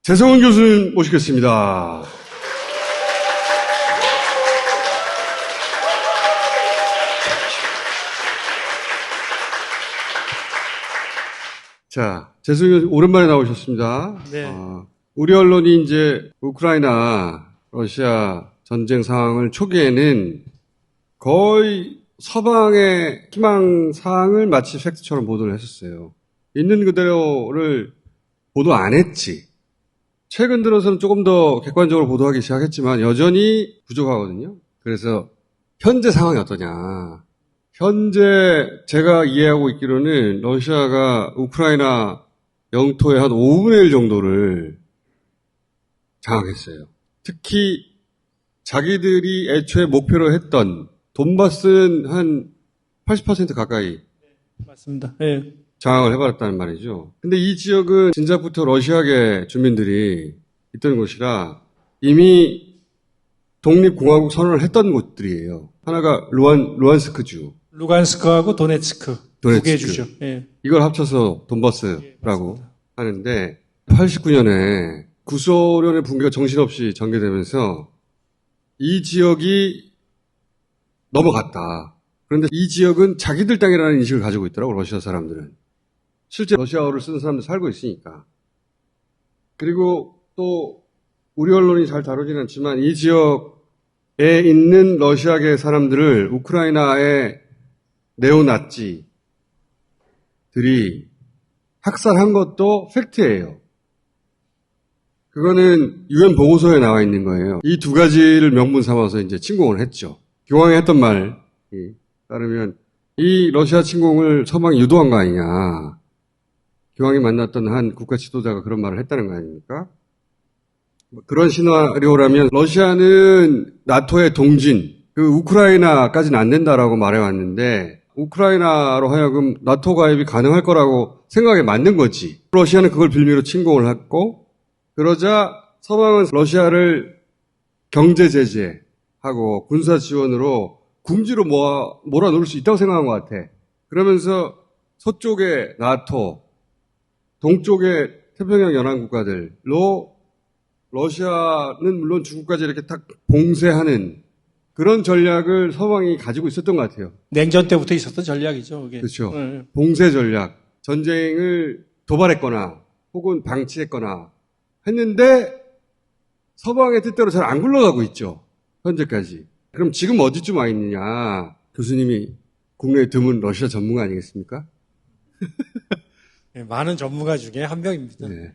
재성은 교수님 모시겠습니다. 자, 재성은 교수님 오랜만에 나오셨습니다. 네. 우리 언론이 이제 우크라이나, 러시아 전쟁 상황을 초기에는 거의 서방의 희망사항을 마치 팩트처럼 보도를 했었어요. 있는 그대로를 보도 안 했지. 최근 들어서는 조금 더 객관적으로 보도하기 시작했지만 여전히 부족하거든요. 그래서 현재 상황이 어떠냐. 현재 제가 이해하고 있기로는 러시아가 우크라이나 영토의 한 5분의 1 정도를 장악했어요. 특히 자기들이 애초에 목표로 했던 돈바스는 한 80% 가까이 맞습니다. 네. 장악을 해버렸다는 말이죠. 근데 이 지역은 진작부터 러시아계 주민들이 있던 곳이라 이미 독립공화국 선언을 했던 곳들이에요. 하나가 루안스크주. 루간스크하고 도네츠크. 두 개 주죠. 네. 이걸 합쳐서 돈바스라고 하는데 89년에 구소련의 붕괴가 정신없이 전개되면서 이 지역이 넘어갔다. 그런데 이 지역은 자기들 땅이라는 인식을 가지고 있더라고, 러시아 사람들은. 실제 러시아어를 쓰는 사람들 살고 있으니까. 그리고 또 우리 언론이 잘 다루지는 않지만 이 지역에 있는 러시아계 사람들을 우크라이나의 네오나치들이 학살한 것도 팩트예요. 그거는 UN 보고서에 나와 있는 거예요. 이 두 가지를 명분 삼아서 이제 침공을 했죠. 교황이 했던 말이 따르면 이 러시아 침공을 서방이 유도한 거 아니냐. 교황이 만났던 한 국가 지도자가 그런 말을 했다는 거 아닙니까? 그런 시나리오라면 러시아는 나토의 동진, 우크라이나까지는 안 된다라고 말해왔는데 우크라이나로 하여금 나토 가입이 가능할 거라고 생각에 맞는 거지. 러시아는 그걸 빌미로 침공을 했고 그러자 서방은 러시아를 경제 제재하고 군사 지원으로 궁지로 몰아넣을 수 있다고 생각한 것 같아. 그러면서 서쪽의 나토, 동쪽의 태평양 연안 국가들로 러시아는 물론 중국까지 이렇게 딱 봉쇄하는 그런 전략을 서방이 가지고 있었던 것 같아요. 냉전 때부터 있었던 전략이죠. 그게. 그렇죠. 네. 봉쇄 전략, 전쟁을 도발했거나 혹은 방치했거나 했는데 서방의 뜻대로 잘 안 굴러가고 있죠. 현재까지. 그럼 지금 어디쯤 와 있느냐. 교수님이 국내에 드문 러시아 전문가 아니겠습니까? 네, 많은 전문가 중에 한 명입니다. 네.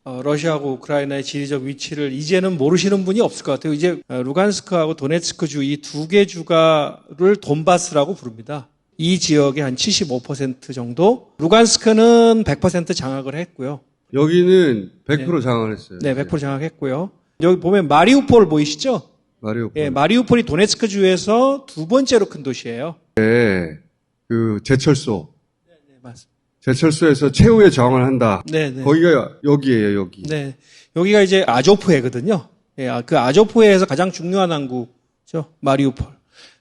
러시아하고 우크라이나의 지리적 위치를 이제는 모르시는 분이 없을 것 같아요. 이제 루간스크하고 도네츠크주 이 두 개 주가를 돈바스라고 부릅니다. 이 지역의 한 75% 정도. 루간스크는 100% 장악을 했고요. 여기는 100% 장악을 했어요. 네, 100% 장악했고요. 여기 보면 마리우폴 보이시죠? 마리우폴. 예, 마리우폴이 도네츠크 주에서 두 번째로 큰 도시예요. 네. 제철소. 네, 맞습니다. 제철소에서 최후의 저항을 한다. 네, 네. 거기가 여기예요, 여기. 네. 여기가 이제 아조프해거든요. 예, 그 아조프해에서 가장 중요한 항구죠. 마리우폴.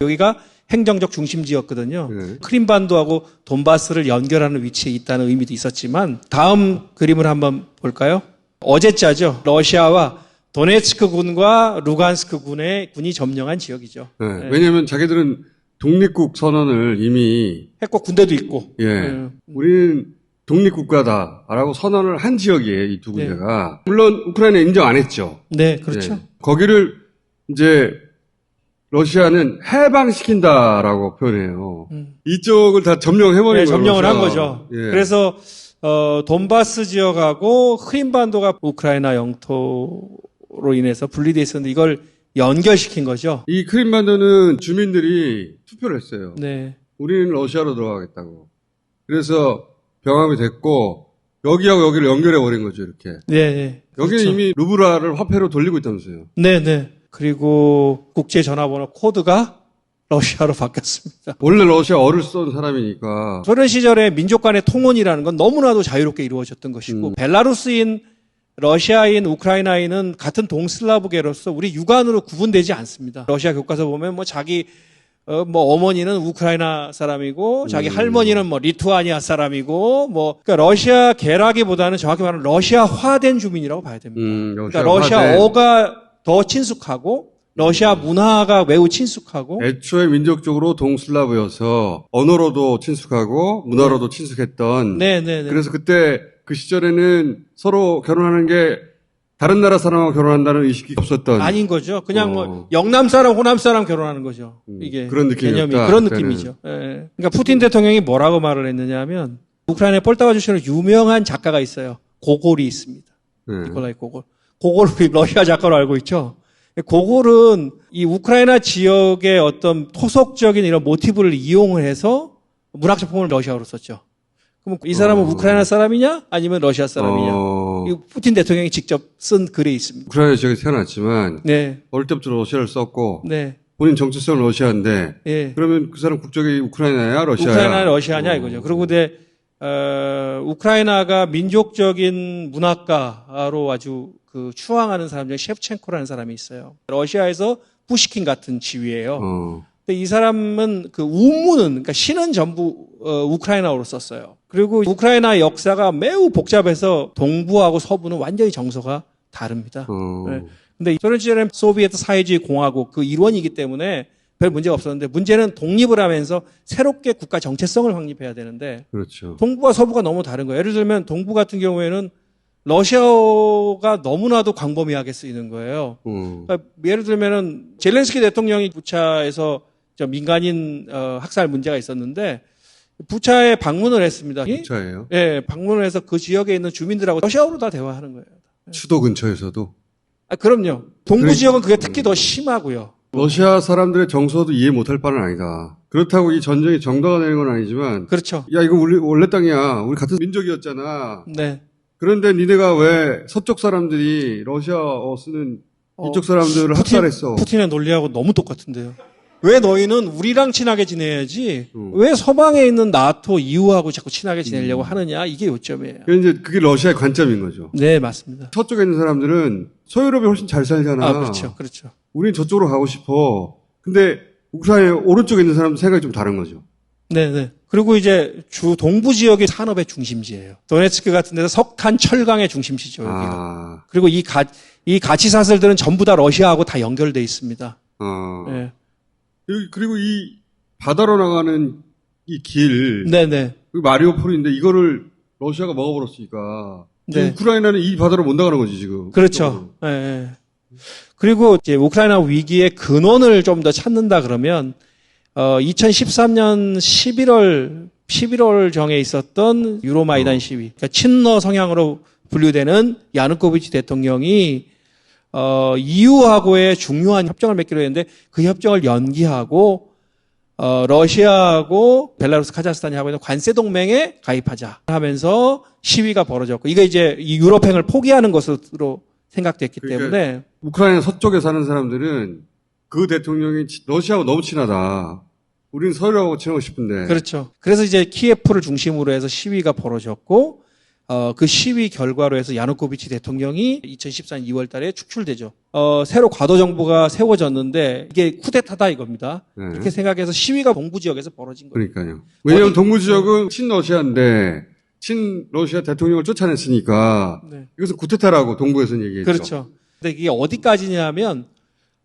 여기가 행정적 중심지였거든요. 네. 크림반도하고 돈바스를 연결하는 위치에 있다는 의미도 있었지만 다음 그림을 한번 볼까요? 어제자죠. 러시아와 도네츠크 군과 루간스크 군이 점령한 지역이죠. 네. 왜냐하면 자기들은 독립국 선언을 이미 했고 군대도 있고. 우리는 독립국가다라고 선언을 한 지역이에요, 이 두 군데가. 네. 물론 우크라이나 인정 안 했죠. 네, 그렇죠. 네. 거기를 이제 러시아는 해방시킨다라고 표현해요. 이쪽을 다 점령해버린 네, 거예요. 점령을 러시아가. 한 거죠. 예. 그래서 돈바스 지역하고 크림반도가 우크라이나 영토로 인해서 분리돼 있었는데 이걸 연결시킨 거죠. 이 크림반도는 주민들이 투표를 했어요. 네. 우리는 러시아로 들어가겠다고. 그래서 병합이 됐고 여기하고 여기를 연결해버린 거죠, 이렇게. 네, 네. 여기는 그렇죠. 이미 루브라를 화폐로 돌리고 있다면서요. 네, 네. 그리고 국제 전화번호 코드가 러시아로 바뀌었습니다. 원래 러시아어를 쓰던 사람이니까. 소련 시절에 민족 간의 통혼이라는 건 너무나도 자유롭게 이루어졌던 것이고 벨라루스인, 러시아인, 우크라이나인은 같은 동슬라브계로서 우리 육안으로 구분되지 않습니다. 러시아 교과서 보면 자기 뭐 어머니는 우크라이나 사람이고 자기 할머니는 뭐 리투아니아 사람이고 뭐 그러니까 러시아계라기보다는 정확히 말하면 러시아화된 주민이라고 봐야 됩니다. 그러니까 러시아어가 더 친숙하고 러시아 문화가 매우 친숙하고 애초에 민족적으로 동슬라브여서 언어로도 친숙하고 문화로도 친숙했던 네네네. 그래서 그때 그 시절에는 서로 결혼하는 게 다른 나라 사람하고 결혼한다는 의식이 없었던 아닌 거죠. 그냥 뭐 영남 사람, 호남 사람 결혼하는 거죠. 이게 그런 느낌이었다. 개념이 그런 그때는. 느낌이죠. 예. 그러니까 푸틴 대통령이 뭐라고 말을 했느냐면 우크라이나에 폴타바 출신으로 유명한 작가가 있어요. 고골이 있습니다. 니콜라이 고골. 고골 우리 러시아 작가로 알고 있죠. 고골은 이 우크라이나 지역의 어떤 토속적인 이런 모티브를 이용을 해서 문학 작품을 러시아어로 썼죠. 그럼 이 사람은 우크라이나 사람이냐 아니면 러시아 사람이냐? 이 푸틴 대통령이 직접 쓴 글에 있습니다. 우크라이나 지역에 태어났지만 네. 어릴 때부터 러시아를 썼고 네. 본인 정체성은 러시아인데 예. 그러면 그 사람 국적이 우크라이나야 러시아야? 우크라이나 러시아냐 이거죠. 그리고 근데 우크라이나가 민족적인 문학가로 아주 그 추앙하는 사람 중에 셰프첸코라는 사람이 있어요. 러시아에서 푸시킨 같은 지위예요. 근데 이 사람은 그 우문은 그러니까 시는 전부 우크라이나어로 썼어요. 그리고 우크라이나 역사가 매우 복잡해서 동부하고 서부는 완전히 정서가 다릅니다. 네. 근데 소련 시절에 소비에트 사회주의 공화국 그 일원이기 때문에 별 문제가 없었는데 문제는 독립을 하면서 새롭게 국가 정체성을 확립해야 되는데 그렇죠. 동부와 서부가 너무 다른 거예요. 예를 들면 동부 같은 경우에는 러시아어가 너무나도 광범위하게 쓰이는 거예요. 그러니까 예를 들면은 젤렌스키 대통령이 부차에서 저 민간인 학살 문제가 있었는데 부차에 방문을 했습니다. 부차예요? 예, 방문을 해서 그 지역에 있는 주민들하고 러시아어로 다 대화하는 거예요. 수도 근처에서도? 그럼요. 동부 지역은 그게 특히 더 심하고요. 러시아 사람들의 정서도 이해 못할 바는 아니다. 그렇다고 이 전쟁이 정당화 되는 건 아니지만 그렇죠. 야 이거 우리 원래 땅이야. 우리 같은 민족이었잖아. 네. 그런데 니네가 왜 서쪽 사람들이 러시아어 쓰는 이쪽 사람들을 학살했어? 푸틴의 논리하고 너무 똑같은데요. 왜 너희는 우리랑 친하게 지내야지 왜 서방에 있는 나토 EU하고 자꾸 친하게 지내려고 하느냐 이게 요점이에요. 그게 러시아의 관점인 거죠. 네, 맞습니다. 서쪽에 있는 사람들은 서유럽이 훨씬 잘 살잖아. 그렇죠. 그렇죠. 우린 저쪽으로 가고 싶어. 근데 우크라이나 오른쪽에 있는 사람들 생각이 좀 다른 거죠. 네. 그리고 이제 주 동부 지역이 산업의 중심지예요. 도네츠크 같은 데서 석탄, 철강의 중심지죠, 여기가. 그리고 이 가치 사슬들은 전부 다 러시아하고 다 연결돼 있습니다. 네. 그리고 이 바다로 나가는 이 길. 네네. 마리오폴인데 이거를 러시아가 먹어버렸으니까. 네. 우크라이나는 이 바다로 못 나가는 거지, 지금. 그렇죠. 네. 그리고 이제 우크라이나 위기의 근원을 좀 더 찾는다 그러면 2013년 11월 정에 있었던 유로마이단 시위, 그러니까 친러 성향으로 분류되는 야누코비치 대통령이 EU하고의 중요한 협정을 맺기로 했는데 그 협정을 연기하고 러시아하고 벨라루스, 카자흐스탄이 하고 있는 관세 동맹에 가입하자 하면서 시위가 벌어졌고 이게 이제 이 유럽행을 포기하는 것으로 생각됐기 때문에 우크라이나 서쪽에 사는 사람들은 그 대통령이 러시아하고 너무 친하다. 우리는 서유럽하고 친하고 싶은데. 그렇죠. 그래서 이제 키예프를 중심으로 해서 시위가 벌어졌고 그 시위 결과로 해서 야누코비치 대통령이 2014년 2월 달에 축출되죠. 새로 과도 정부가 세워졌는데 이게 쿠데타다 이겁니다. 네. 이렇게 생각해서 시위가 동부 지역에서 벌어진 거예요. 그러니까요. 왜냐하면 동부 지역은 친러시아인데 친러시아 대통령을 쫓아냈으니까 네. 이것은 쿠데타라고 동부에서는 얘기했죠. 그렇죠. 근데 이게 어디까지냐면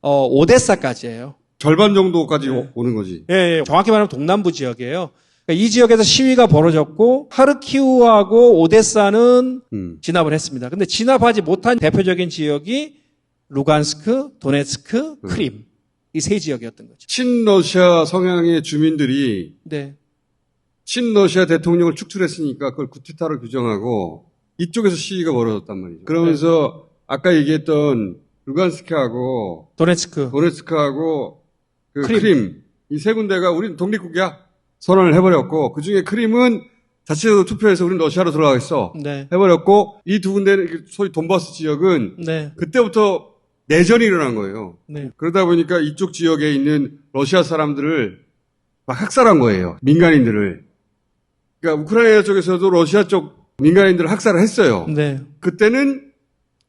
오데사까지예요. 절반 정도까지 오는 거지. 예, 정확히 말하면 동남부 지역이에요. 그러니까 이 지역에서 시위가 벌어졌고 하르키우하고 오데사는 진압을 했습니다. 근데 진압하지 못한 대표적인 지역이 루간스크, 도네츠크, 크림 이 세 지역이었던 거죠. 친러시아 성향의 주민들이 네. 친러시아 대통령을 축출했으니까 그걸 쿠데타로 규정하고 이쪽에서 시위가 벌어졌단 말이죠. 그러면서 아까 얘기했던 루간스크하고 도네츠크하고 그 크림 이 세 군데가 우리는 독립국이야 선언을 해버렸고 그 중에 크림은 자체적으로 투표해서 우리는 러시아로 들어가겠어 해버렸고 이 두 군데는 소위 돈바스 지역은 그때부터 내전이 일어난 거예요. 그러다 보니까 이쪽 지역에 있는 러시아 사람들을 막 학살한 거예요. 민간인들을. 그러니까 우크라이나 쪽에서도 러시아 쪽 민간인들을 학살을 했어요. 그때는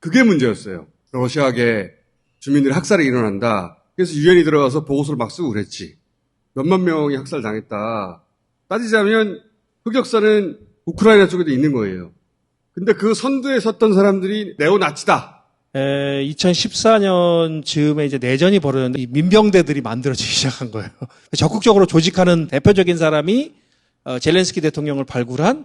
그게 문제였어요. 러시아계 주민들의 학살이 일어난다. 그래서 유엔이 들어가서 보고서를 막 쓰고 그랬지. 몇만 명이 학살당했다. 따지자면 흑역사는 우크라이나 쪽에도 있는 거예요. 근데 그 선두에 섰던 사람들이 네오나치다. 2014년 즈음에 이제 내전이 벌어졌는데 이 민병대들이 만들어지기 시작한 거예요. 적극적으로 조직하는 대표적인 사람이 젤렌스키 대통령을 발굴한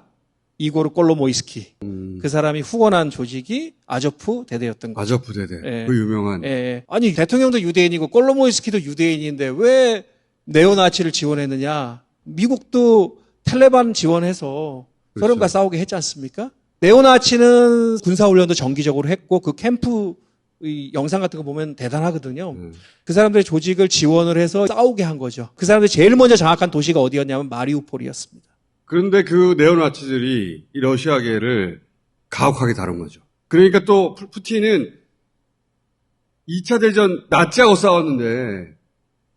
이고르 콜로모이스키. 그 사람이 후원한 조직이 아조프 대대였던 거죠. 아조프 대대. 예. 그 유명한. 예. 아니 대통령도 유대인이고 콜로모이스키도 유대인인데 왜 네오나치를 지원했느냐. 미국도 탈레반 지원해서 그렇죠. 소련과 싸우게 했지 않습니까? 네오나치는 군사훈련도 정기적으로 했고 그 캠프 이 영상 같은 거 보면 대단하거든요. 그 사람들의 조직을 지원을 해서 싸우게 한 거죠. 그 사람들이 제일 먼저 장악한 도시가 어디였냐면 마리우폴이었습니다. 그런데 그 네오나치들이 이 러시아계를 가혹하게 다룬 거죠. 그러니까 또 푸틴은 2차 대전 나치하고 싸웠는데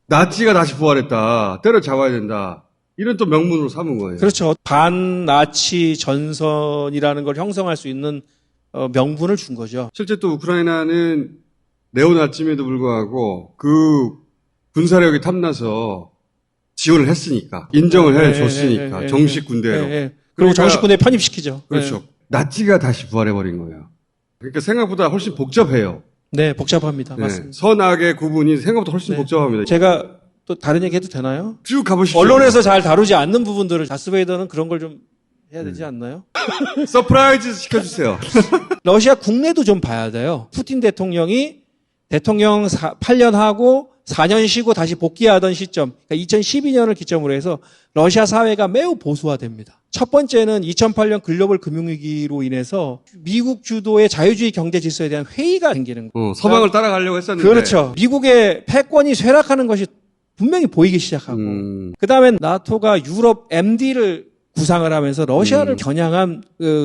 나치가 다시 부활했다. 때려잡아야 된다. 이런 또 명분으로 삼은 거예요. 그렇죠. 반나치 전선이라는 걸 형성할 수 있는 명분을 준 거죠. 실제 또 우크라이나는 네오나치임에도 불구하고 그 군사력이 탐나서 지원을 했으니까 인정을 해줬으니까 정식 군대로. 그리고 그러니까 정식 군대에 편입시키죠. 그렇죠. 나치가 다시 부활해버린 거예요. 그러니까 생각보다 훨씬 복잡해요. 네, 복잡합니다. 네. 맞습니다. 선악의 구분이 생각보다 훨씬 네. 복잡합니다. 제가 또 다른 얘기 해도 되나요? 쭉 가보시죠. 언론에서 잘 다루지 않는 부분들을 다스베이더는 그런 걸 좀 해야 되지 않나요? 서프라이즈 시켜주세요. 러시아 국내도 좀 봐야 돼요. 푸틴 대통령이 대통령 8년 하고 4년 쉬고 다시 복귀하던 시점, 그러니까 2012년을 기점으로 해서 러시아 사회가 매우 보수화됩니다. 첫 번째는 2008년 글로벌 금융위기로 인해서 미국 주도의 자유주의 경제 질서에 대한 회의가 생기는 거예요. 서방을 따라가려고 했었는데. 그렇죠. 미국의 패권이 쇠락하는 것이 분명히 보이기 시작하고 그다음에 나토가 유럽 MD를 구상을 하면서 러시아를 겨냥한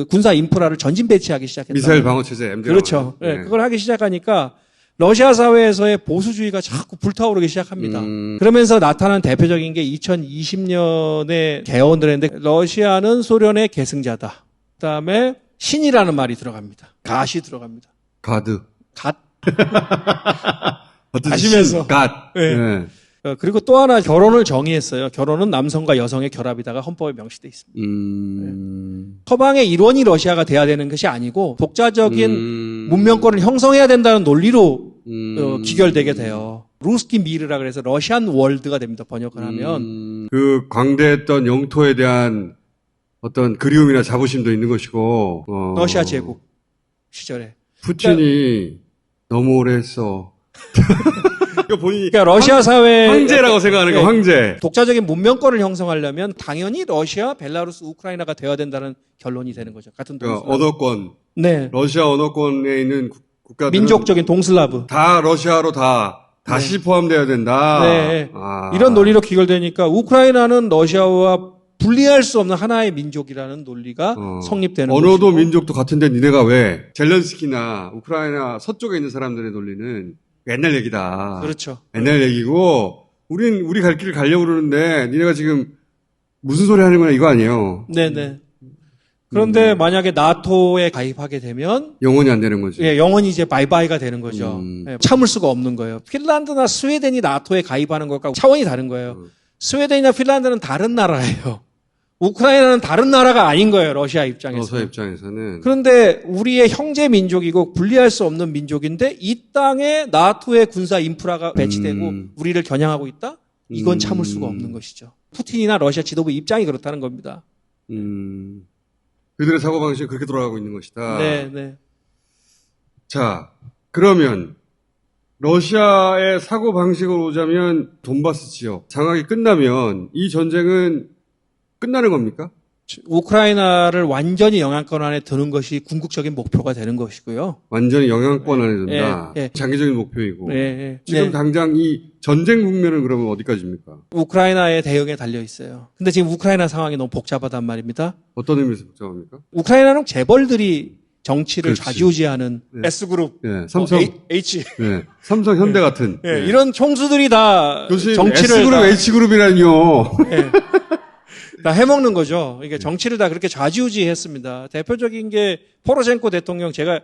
군사 인프라를 전진 배치하기 시작했다. 미사일 방어 체제 MD. 그렇죠. 네. 그걸 하기 시작하니까 러시아 사회에서의 보수주의가 자꾸 불타오르기 시작합니다. 그러면서 나타난 대표적인 게 2020년에 개헌을 했는데 러시아는 소련의 계승자다. 그다음에 신이라는 말이 들어갑니다. 갓이 들어갑니다. 가드. 갓. 가시면서. 갓. 네. 네. 그리고 또 하나 결혼을 정의했어요. 결혼은 남성과 여성의 결합이다가 헌법에 명시되어 있습니다. 서방의 일원이 러시아가 돼야 되는 것이 아니고 독자적인 문명권을 형성해야 된다는 논리로 귀결되게 돼요. 루스키 미르라 그래서 러시안 월드가 됩니다. 번역을 하면. 그 광대했던 영토에 대한 어떤 그리움이나 자부심도 있는 것이고. 러시아 제국 시절에. 푸틴이 너무 오래 했어. 그러니까 러시아 사회 황제라고 생각하는 게 황제. 독자적인 문명권을 형성하려면 당연히 러시아, 벨라루스, 우크라이나가 되어야 된다는 결론이 되는 거죠. 같은 동슬라브. 언어권. 네. 러시아 언어권에 있는 국가들 민족적인 동슬라브. 다 러시아로 다시 포함되어야 된다. 네. 이런 논리로 귀결되니까 우크라이나는 러시아와 분리할 수 없는 하나의 민족이라는 논리가 성립되는 거죠. 언어도 민족도 같은데 니네가 왜 젤렌스키나 우크라이나 서쪽에 있는 사람들의 논리는 옛날 얘기다. 그렇죠. 옛날 얘기고 우리 갈 길을 가려고 그러는데 니네가 지금 무슨 소리 하는 거냐 이거 아니에요. 네네. 그런데 만약에 나토에 가입하게 되면 영원히 안 되는 거지. 예, 영원히 이제 바이바이가 되는 거죠. 예, 참을 수가 없는 거예요. 핀란드나 스웨덴이 나토에 가입하는 것과 차원이 다른 거예요. 스웨덴이나 핀란드는 다른 나라예요. 우크라이나는 다른 나라가 아닌 거예요. 러시아 입장에서. 러시아 입장에서는. 그런데 우리의 형제 민족이고 분리할 수 없는 민족인데 이 땅에 나토의 군사 인프라가 배치되고 우리를 겨냥하고 있다? 이건 참을 수가 없는 것이죠. 푸틴이나 러시아 지도부 입장이 그렇다는 겁니다. 그들의 사고방식이 그렇게 돌아가고 있는 것이다. 네, 네. 자, 그러면 러시아의 사고방식으로 오자면 돈바스 지역 장악이 끝나면 이 전쟁은 끝나는 겁니까? 우크라이나를 완전히 영향권 안에 드는 것이 궁극적인 목표가 되는 것이고요. 완전히 영향권 안에 든다. 예, 예. 장기적인 목표이고. 예. 지금 당장 이 전쟁 국면은 그러면 어디까지입니까? 우크라이나의 대응에 달려 있어요. 근데 지금 우크라이나 상황이 너무 복잡하단 말입니다. 어떤 의미에서 복잡합니까? 우크라이나는 재벌들이 정치를 그렇지. 좌지우지하는 네. S그룹, 예, 삼성, H. 예, 삼성 현대 같은. 예, 이런 총수들이 다 교수님, 정치를 S그룹, 다, H그룹이라뇨. 예, 다 해먹는 거죠. 이게 정치를 다 그렇게 좌지우지했습니다. 대표적인 게 포로셴코 대통령 제가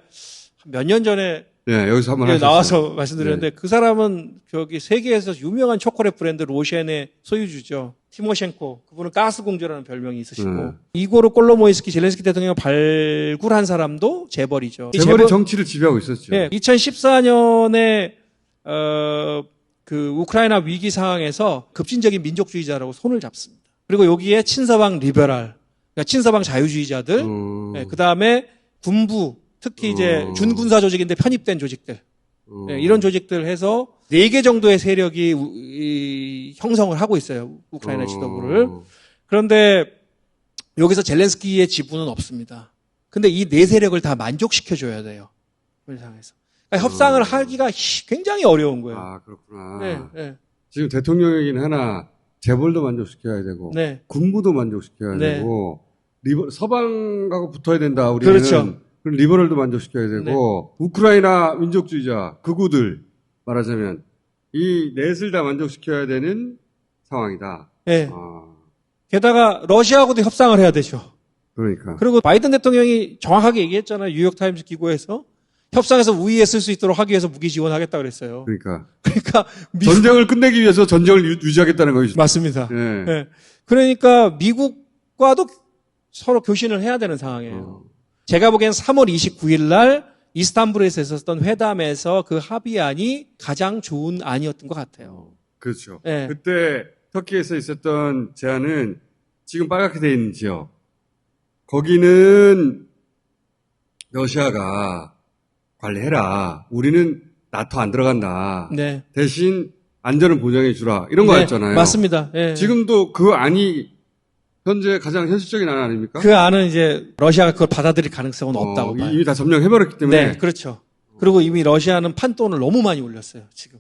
몇 년 전에 네, 여기서 한번 예, 하셨어요. 나와서 말씀드렸는데 그 사람은 저기 세계에서 유명한 초콜릿 브랜드 로셴의 소유주죠. 티모셴코. 그분은 가스 공주라는 별명이 있으시고 이고르 콜로모이스키 젤렌스키 대통령 발굴한 사람도 재벌이죠. 이 재벌이 정치를 지배하고 있었죠. 예, 2014년에 그 우크라이나 위기 상황에서 급진적인 민족주의자라고 손을 잡습니다. 그리고 여기에 친서방 리베랄, 그러니까 친서방 자유주의자들, 예, 그 다음에 군부, 특히 이제 준군사 조직인데 편입된 조직들, 예, 이런 조직들 해서 4개 정도의 세력이 형성을 하고 있어요. 우크라이나 지도부를. 그런데 여기서 젤렌스키의 지분은 없습니다. 근데 이 4세력을 다 만족시켜줘야 돼요. 그 상황에서. 그러니까 협상을 하기가 굉장히 어려운 거예요. 아, 그렇구나. 네, 네. 지금 대통령이긴 하나 재벌도 만족시켜야 되고 네. 군부도 만족시켜야 네. 되고 서방하고 붙어야 된다. 우리는 그렇죠. 그럼 리버럴도 만족시켜야 되고 우크라이나 민족주의자 극우들 말하자면 이 넷을 다 만족시켜야 되는 상황이다. 네. 아, 게다가 러시아하고도 협상을 해야 되죠. 그러니까. 그리고 바이든 대통령이 정확하게 얘기했잖아요. 뉴욕타임스 기고에서 협상에서 우위에 쓸 수 있도록 하기 위해서 무기 지원하겠다 그랬어요. 그러니까 그러니까 전쟁을 끝내기 위해서 전쟁을 유지하겠다는 거죠. 맞습니다. 네. 네. 그러니까 미국과도 서로 교신을 해야 되는 상황이에요. 제가 보기엔 3월 29일 날 이스탄불에서 있었던 회담에서 그 합의안이 가장 좋은 안이었던 것 같아요. 그렇죠. 네. 그때 터키에서 있었던 제안은 지금 빨갛게 돼 있는 지역. 거기는 러시아가 관리해라. 우리는 나토 안 들어간다. 네. 대신 안전을 보장해 주라. 이런 네, 거였잖아요. 맞습니다. 네. 지금도 그 안이 현재 가장 현실적인 안 아닙니까? 그 안은 이제 러시아가 그걸 받아들일 가능성은 없다고 봐요. 이미 다 점령해버렸기 때문에. 네, 그렇죠. 그리고 이미 러시아는 판돈을 너무 많이 올렸어요, 지금.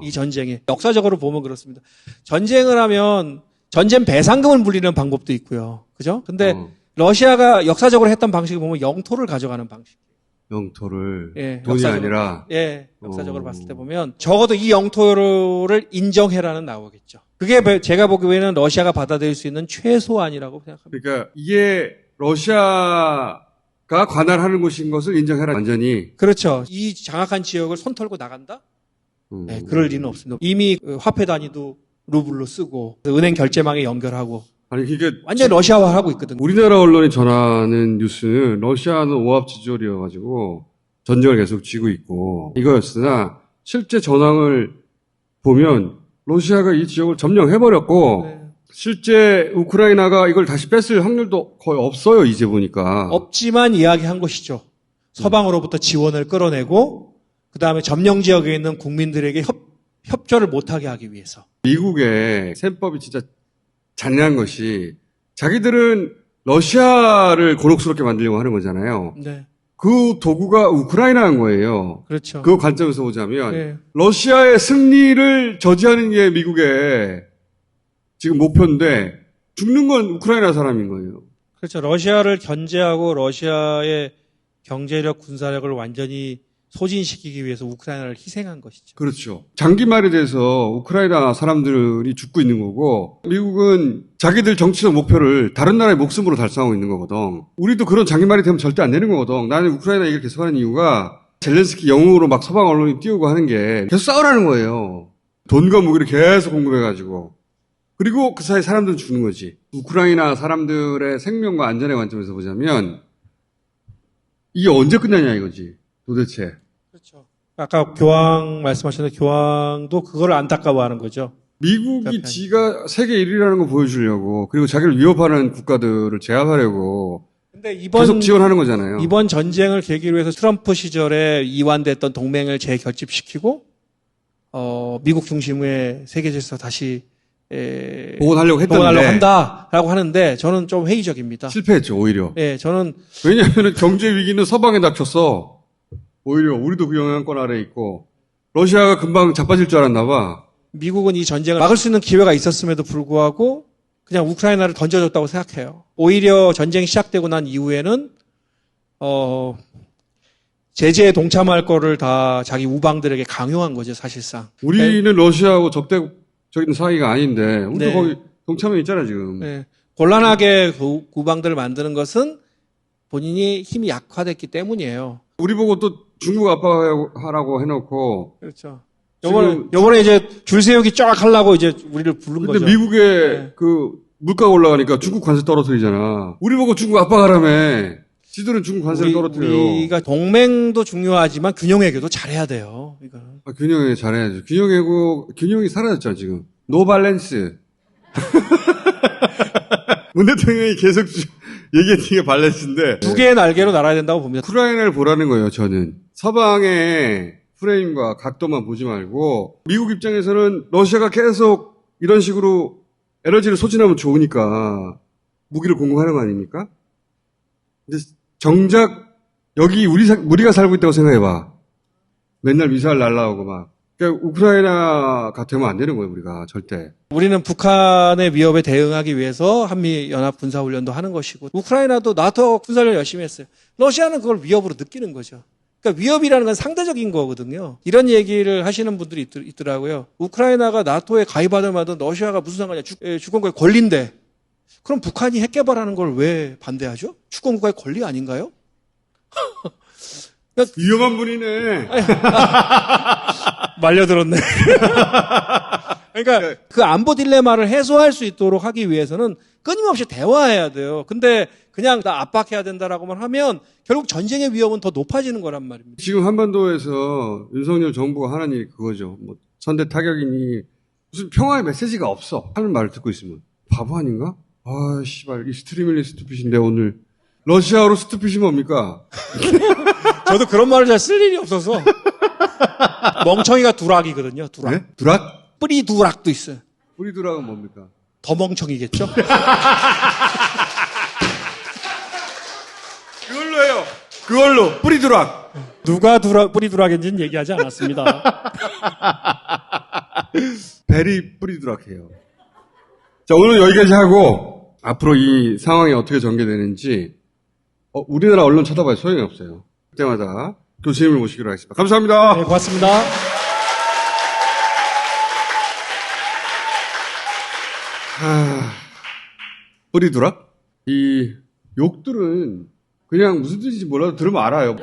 이 전쟁에. 역사적으로 보면 그렇습니다. 전쟁을 하면 전쟁 배상금을 물리는 방법도 있고요. 그죠? 근데 러시아가 역사적으로 했던 방식을 보면 영토를 가져가는 방식. 영토를 예, 돈이 역사적으로- 아니라 예, 역사적으로 봤을 때 보면 적어도 이 영토를 인정해라는 나오겠죠. 그게 제가 보기에는 러시아가 받아들일 수 있는 최소한이라고 생각합니다. 그러니까 이게 러시아가 관할하는 곳인 것을 인정해라. 완전히. 그렇죠. 이 장악한 지역을 손 털고 나간다? 네, 그럴 리는 없습니다. 이미 화폐 단위도 루블로 쓰고 은행 결제망에 연결하고 아니 이게 완전히 러시아화하고 있거든요. 우리나라 언론이 전하는 뉴스는 러시아는 오합지졸이어가지고 전쟁을 계속 쥐고 있고 이거였으나 실제 전황을 보면 러시아가 이 지역을 점령해버렸고 네. 실제 우크라이나가 이걸 다시 뺐을 확률도 거의 없어요. 이제 보니까. 없지만 이야기한 것이죠. 서방으로부터 지원을 끌어내고 그 다음에 점령 지역에 있는 국민들에게 협조를 못하게 하기 위해서. 미국의 셈법이 진짜 잔인한 것이 자기들은 러시아를 곤혹스럽게 만들려고 하는 거잖아요. 네, 그 도구가 우크라이나인 거예요. 그렇죠. 그 관점에서 보자면 네. 러시아의 승리를 저지하는 게 미국의 지금 목표인데 죽는 건 우크라이나 사람인 거예요. 그렇죠. 러시아를 견제하고 러시아의 경제력, 군사력을 완전히 소진시키기 위해서 우크라이나를 희생한 것이죠. 그렇죠. 장기말에 대해서 우크라이나 사람들이 죽고 있는 거고 미국은 자기들 정치적 목표를 다른 나라의 목숨으로 달성하고 있는 거거든. 우리도 그런 장기말이 되면 절대 안 되는 거거든. 나는 우크라이나 얘기를 계속하는 이유가 젤렌스키 영웅으로 막 서방 언론이 띄우고 하는 게 계속 싸우라는 거예요. 돈과 무기를 계속 공급해가지고. 그리고 그 사이 사람들은 죽는 거지. 우크라이나 사람들의 생명과 안전의 관점에서 보자면 이게 언제 끝나냐 이거지. 도대체. 그렇죠. 아까 교황 말씀하셨는데 교황도 그걸 안타까워하는 거죠. 미국이 지가 세계 1위라는 거 보여주려고 그리고 자기를 위협하는 국가들을 제압하려고 근데 계속 지원하는 거잖아요. 이번 전쟁을 계기로 해서 트럼프 시절에 이완됐던 동맹을 재결집시키고 미국 중심의 세계 질서 다시 복원하려고 했던데 복원하려고 한다라고 하는데 저는 좀 회의적입니다. 실패했죠 오히려. 예, 저는 왜냐하면 경제 위기는 서방에 닥쳤어. 오히려 우리도 그 영향권 아래에 있고 러시아가 금방 자빠질 줄 알았나 봐. 미국은 이 전쟁을 막을 수 있는 기회가 있었음에도 불구하고 그냥 우크라이나를 던져줬다고 생각해요. 오히려 전쟁이 시작되고 난 이후에는 제재에 동참할 거를 다 자기 우방들에게 강요한 거죠, 사실상. 우리는 러시아하고 적대적인 사이가 아닌데 우리도 네. 거기 동참해 있잖아 지금. 네. 곤란하게 우방들을 만드는 것은 본인이 힘이 약화됐기 때문이에요. 우리 보고 또 중국 압박하라고 해놓고 그렇죠. 지금- 요번에 이제 줄 세우기 쫙 하려고 이제 우리를 부른 근데 거죠. 미국의 네. 그 물가가 올라가니까 중국 관세 떨어뜨리잖아. 우리 보고 중국 압박하라며. 지들은 중국 관세를 떨어뜨려요. 우리가 동맹도 중요하지만 균형외교도 잘해야 돼요. 이거는. 균형이 잘해야죠. 균형이 사라졌죠, 지금. 노 밸런스. 문 대통령이 계속 얘기했던 게 밸런스인데. 두 개의 날개로 날아야 된다고 봅니다. 우크라이나를 보라는 거예요, 저는. 서방의 프레임과 각도만 보지 말고, 미국 입장에서는 러시아가 계속 이런 식으로 에너지를 소진하면 좋으니까 무기를 공급하는 거 아닙니까? 근데 정작 여기 우리가 살고 있다고 생각해봐. 맨날 미사일 날라오고 막. 그러니까 우크라이나가 되면 안 되는 거예요, 우리가 절대. 우리는 북한의 위협에 대응하기 위해서 한미연합 군사훈련도 하는 것이고 우크라이나도 나토 군사훈련 열심히 했어요. 러시아는 그걸 위협으로 느끼는 거죠. 그러니까 위협이라는 건 상대적인 거거든요. 이런 얘기를 하시는 분들이 있더라고요. 우크라이나가 나토에 가입하더라도 러시아가 무슨 상관이야. 주권국가의 권리인데. 그럼 북한이 핵 개발하는 걸 왜 반대하죠? 주권국가의 권리 아닌가요? 위험한 분이네. 말려들었네. 그러니까 그 안보 딜레마를 해소할 수 있도록 하기 위해서는 끊임없이 대화해야 돼요. 근데 그냥 나 압박해야 된다라고만 하면 결국 전쟁의 위험은 더 높아지는 거란 말입니다. 지금 한반도에서 윤석열 정부가 하는 일이 그거죠. 뭐 선대 타격이니 무슨 평화의 메시지가 없어 하는 말을 듣고 있으면 바보 아닌가? 아 씨발 이 스트리밍리 스투핏인데 오늘 러시아어로 스투핏이 뭡니까? 저도 그런 말을 잘 쓸 일이 없어서 멍청이가 두락이거든요. 두락. 네? 두락? 뿌리 두락도 있어요. 뿌리 두락은 뭡니까? 더 멍청이겠죠? 그걸로 해요. 그걸로 뿌리 두락. 누가 뿌리 두락인지는 얘기하지 않았습니다. 베리 뿌리 두락해요. 자 오늘 여기까지 하고 앞으로 이 상황이 어떻게 전개되는지 우리나라 언론 쳐다봐야 소용이 없어요. 그때마다 교수님을 모시기로 하겠습니다. 감사합니다. 네, 고맙습니다. 뿌리 두락? 이 욕들은 그냥 무슨 뜻인지 몰라도 들으면 알아요.